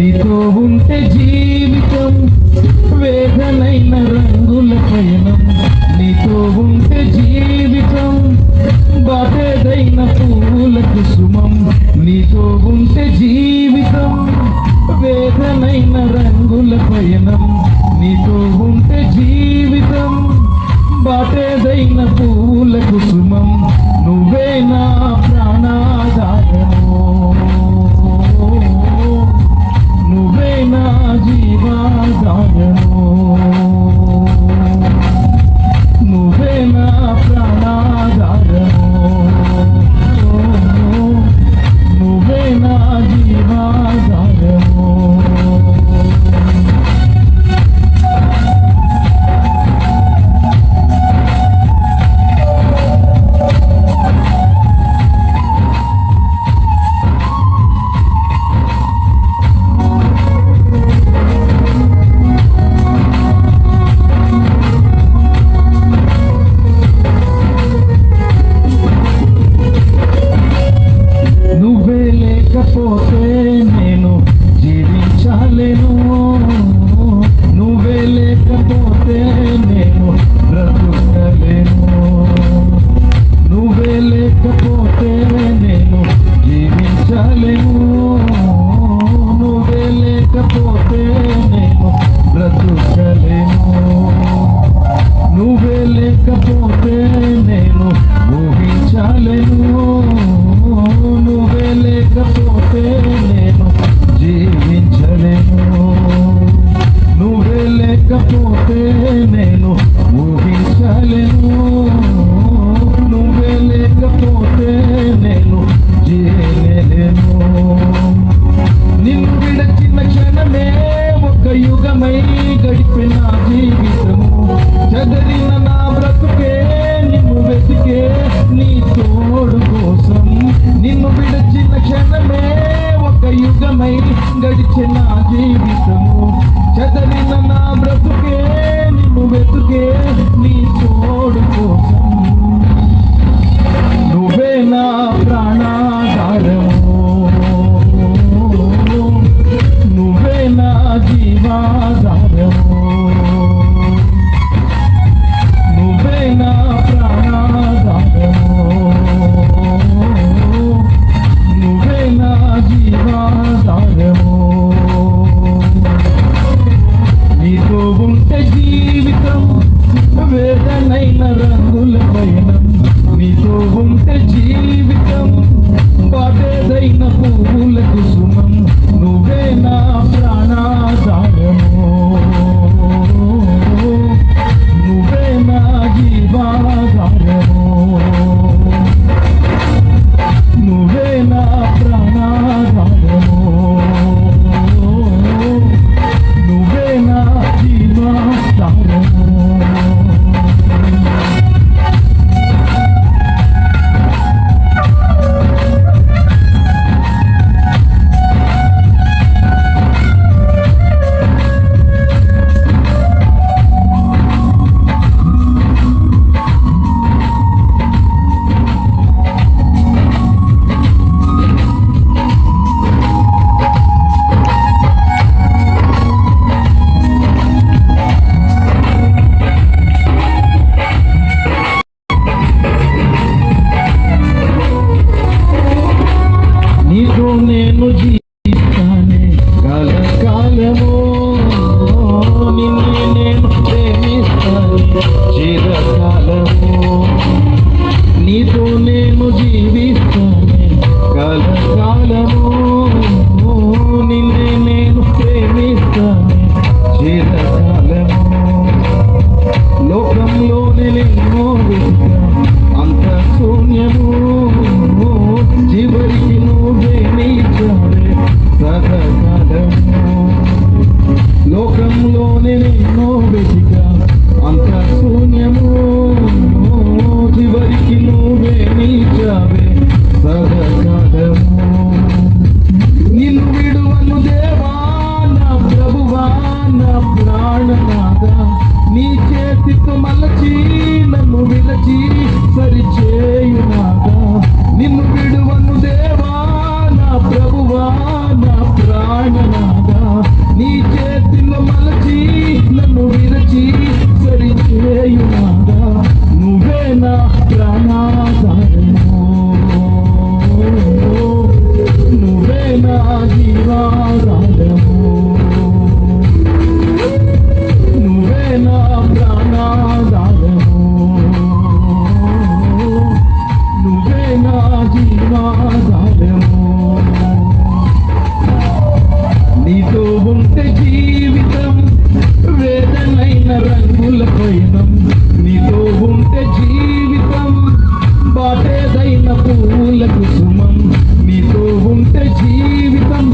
నీతో ఉంటే జీవితం వేదనైన రంగుల పయనం నీతో ఉంటే జీవితం బాటేదైన పూల కుసుమం నీతో ఉంటే జీవితం వేదనైన రంగుల పయనం నీతో ఉంటే జీవితం బాటేదైన పూల కుసుమం నువ్వే నా ప్రాణాధారము నువ్వే నా జీవాధారము నువ్వే నా ప్రాణాధారము నువ్వే నా జీవాధారము లేకపోతే నేను జీవించలేను నువ్వే లేకపోతే నేను బ్రతుకలేను నువ్వే లేకపోతే నేను జీవించలేను నువ్వే లేకపోతే నేను బ్రతుకలేను నువ్వే లేకపోతే నేను ఊహించలేను నువ్వే లేకపోతే నేను జీవించలేను నువ్వే లేకపోతే నేను ఊహించలేను నువ్వే లేకపోతే నేను జీయలేను నిన్ను విడచిన క్షణమే ఒక యుగమై గడిపిన జీవితము చదరిన నా బ్రతుకే నిన్ను వెతికే నీ తోడు కోసం నిన్ను విడచిన క్షణమే ఒక యుగమై గడిచిన జీవితము చదరిన నా బ్రతుకే నిన్ను వెతుకే నీ తోడు కోసం నువ్వే నా ప్రాణాధారము నువ్వే నా జీవాధారము నువ్వే నా ప్రాణాధారము నువ్వే నా జీవాధారము నీతో ఉంటే జీవితం వేదనైన రంగుల పయనం నీతో ఉంటే జీవితం చేయునాదా నువ్వే నా ప్రాణాధారము, నువ్వే నా జీవాధారము, నువ్వే నా ప్రాణాధారము, నువ్వే నా జీవాధారము. నీతో ఉంటే జీవితం వేదనైన రంగుల పయనం, నీతో ఉంటే జీవితం బాటేదైన పూల కుసుమం, నీతో ఉంటే జీవితం